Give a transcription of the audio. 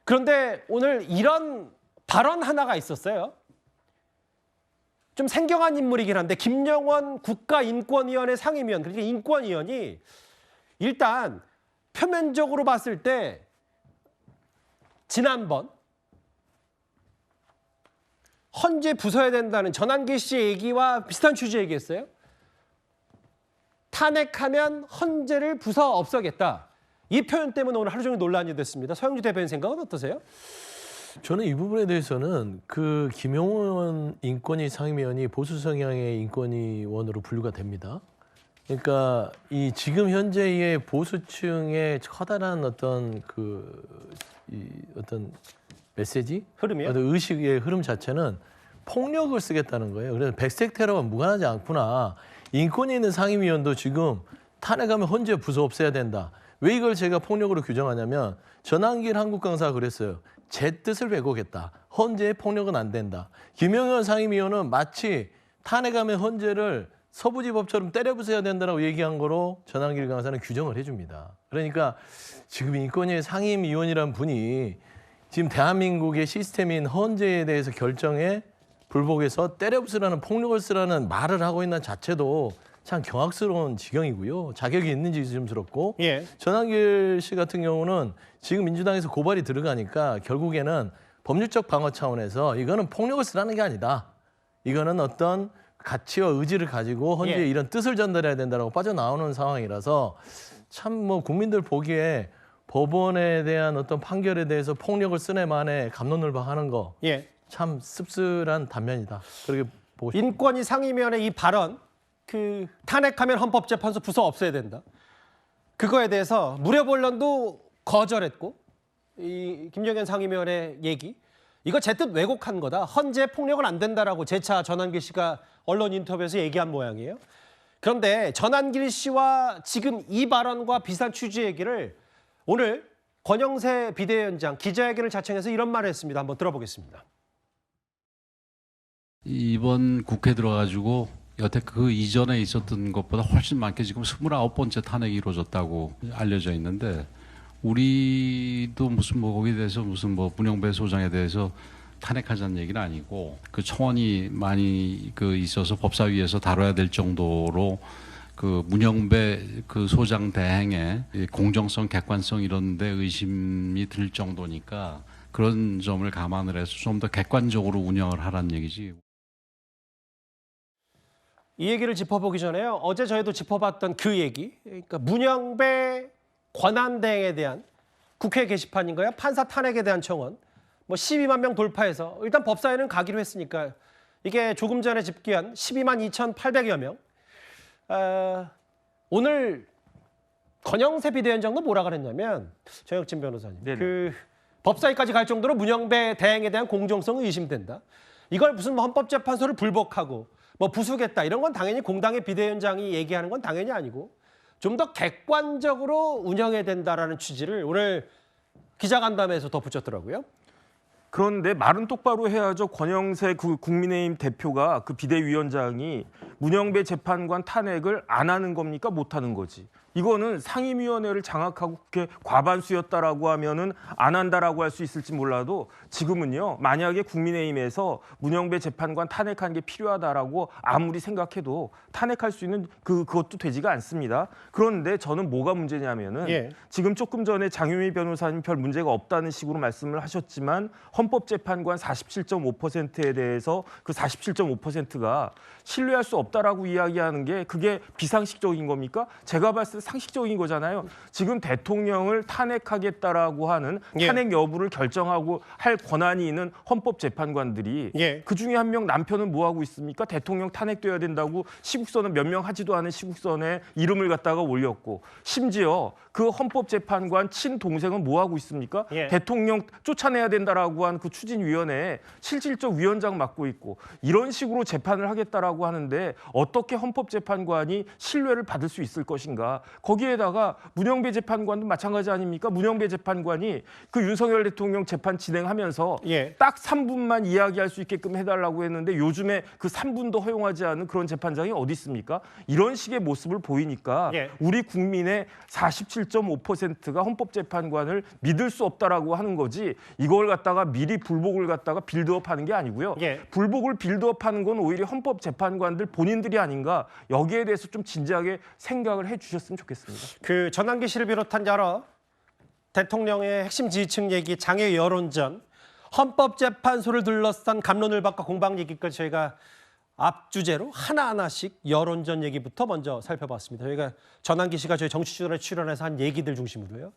그런데 오늘 이런 발언 하나가 있었어요. 좀 생경한 인물이긴 한데 김영원 국가인권위원회 상임위원, 그러니까 인권위원이 일단 표면적으로 봤을 때 지난번 헌재 부서야 된다는 전한길 씨 얘기와 비슷한 취지 얘기했어요. 탄핵하면 헌재를 부서 없애겠다. 이 표현 때문에 오늘 하루 종일 논란이 됐습니다. 서영주 대변인 생각은 어떠세요? 저는 이 부분에 대해서는 그 김용원 인권위 상임위원이 보수 성향의 인권위원으로 분류가 됩니다. 그러니까 이 지금 현재의 보수층의 커다란 어떤 어떤 메시지, 흐름이요? 어떤 의식의 흐름 자체는 폭력을 쓰겠다는 거예요. 그래서 백색 테러와 무관하지 않구나. 인권위 있는 상임위원도 지금 탄핵하면 헌재 부서 없애야 된다. 왜 이걸 제가 폭력으로 규정하냐면 전한길 한국강사가 그랬어요. 제 뜻을 왜곡했다. 헌재의 폭력은 안 된다. 김영현 상임위원은 마치 탄핵하면 헌재를 서부지법처럼 때려 부숴야 된다고 얘기한 거로 전한길 강사는 규정을 해줍니다. 그러니까 지금 인권위 상임위원이란 분이 지금 대한민국의 시스템인 헌재에 대해서 결정에 불복해서 때려 부수라는 폭력을 쓰라는 말을 하고 있는 자체도 참 경악스러운 지경이고요. 자격이 있는지 의심스럽고 예. 전한길 씨 같은 경우는 지금 민주당에서 고발이 들어가니까 결국에는 법률적 방어 차원에서 이거는 폭력을 쓰라는 게 아니다. 이거는 어떤 가치와 의지를 가지고 헌재에 예. 이런 뜻을 전달해야 된다고 빠져나오는 상황이라서 참 뭐 국민들 보기에 법원에 대한 어떤 판결에 대해서 폭력을 쓰네 만에 갑론을박하는 거 참 예. 씁쓸한 단면이다. 그렇게 보고 싶습니다. 인권위 상임위원회 이 발언, 탄핵하면 헌법재판소 부서 없애야 된다. 그거에 대해서 무료본론도 거절했고, 이 김영현 상임위원회 얘기, 이거 제 뜻 왜곡한 거다. 헌재 폭력은 안 된다라고 재차 전한길 씨가 언론 인터뷰에서 얘기한 모양이에요. 그런데 전한길 씨와 지금 이 발언과 비슷한 취지의 얘기를 오늘 권영세 비대위원장 기자회견을 자청해서 이런 말을 했습니다. 한번 들어보겠습니다. 이번 국회 들어가지고 여태 그 이전에 있었던 것보다 훨씬 많게 지금 29번째 탄핵이 이루어졌다고 알려져 있는데 우리도 무슨 뭐 거기에 대해서 무슨 뭐 문영배 소장에 대해서 탄핵하자는 얘기는 아니고 그 청원이 많이 있어서 법사위에서 다뤄야 될 정도로 그 문영배 그 소장 대행의 공정성, 객관성 이런 데 의심이 들 정도니까 그런 점을 감안을 해서 좀 더 객관적으로 운영을 하라는 얘기지. 이 얘기를 짚어보기 전에요. 어제 저희도 짚어봤던 그 얘기. 그러니까 문영배 권한대행에 대한 국회 게시판인가요? 판사 탄핵에 대한 청원. 뭐 12만 명 돌파해서 일단 법사위는 가기로 했으니까 이게 조금 전에 집계한 12만 2,800여 명. 오늘 권영세 비대위원장도 뭐라 그랬냐면 정혁진 변호사님. 네네. 법사위까지 갈 정도로 문영배 대행에 대한 공정성이 의심된다. 이걸 무슨 뭐 헌법재판소를 불복하고 뭐 부수겠다 이런 건 당연히 공당의 비대위원장이 얘기하는 건 당연히 아니고 좀 더 객관적으로 운영해야 된다라는 취지를 오늘 기자간담회에서 덧붙였더라고요. 그런데 말은 똑바로 해야죠. 권영세 그 국민의힘 대표가 그 비대위원장이 문영배 재판관 탄핵을 안 하는 겁니까? 못 하는 거지. 이거는 상임위원회를 장악하고 국회 과반수였다라고 하면은 안 한다라고 할 수 있을지 몰라도 지금은요. 만약에 국민의힘에서 문영배 재판관 탄핵하는 게 필요하다라고 아무리 생각해도 탄핵할 수 있는 그것도 되지가 않습니다. 그런데 저는 뭐가 문제냐면은 지금 조금 전에 장유미 변호사님 별 문제가 없다는 식으로 말씀을 하셨지만 헌법재판관 47.5%에 대해서 그 47.5%가 신뢰할 수 없다라고 이야기하는 게 그게 비상식적인 겁니까? 제가 봤을 때 상식적인 거잖아요. 지금 대통령을 탄핵하겠다라고 하는 탄핵 여부를 결정하고 할 권한이 있는 헌법재판관들이 그중에 한 명 남편은 뭐 하고 있습니까? 대통령 탄핵돼야 된다고 시국선언 몇 명 하지도 않은 시국선에 이름을 갖다가 올렸고 심지어 그 헌법재판관 친동생은 뭐 하고 있습니까? 대통령 쫓아내야 된다라고 한 그 추진위원회에 실질적 위원장 맡고 있고 이런 식으로 재판을 하겠다라고 하는데 어떻게 헌법재판관이 신뢰를 받을 수 있을 것인가? 거기에다가 문영배 재판관도 마찬가지 아닙니까? 문영배 재판관이 그 윤석열 대통령 재판 진행하면서 딱 3분만 이야기할 수 있게끔 해달라고 했는데 요즘에 그 3분도 허용하지 않은 그런 재판장이 어디 있습니까? 이런 식의 모습을 보이니까 우리 국민의 47 97.5%가 헌법재판관을 믿을 수 없다라고 하는 거지 이걸 갖다가 미리 불복을 갖다가 빌드업하는 게 아니고요. 예. 불복을 빌드업하는 건 오히려 헌법재판관들 본인들이 아닌가 여기에 대해서 좀 진지하게 생각을 해주셨으면 좋겠습니다. 그 전환기 씨를 비롯한 여러 대통령의 핵심 지지층 얘기, 장애 여론전, 헌법재판소를 둘러싼 갑론을박과 공방 얘기까지 저희가 앞주제로 하나하나씩 여론전 얘기부터 먼저 살펴봤습니다. 저희가 전환기 씨가 저희 정치주간에 출연해서 한 얘기들 중심으로요.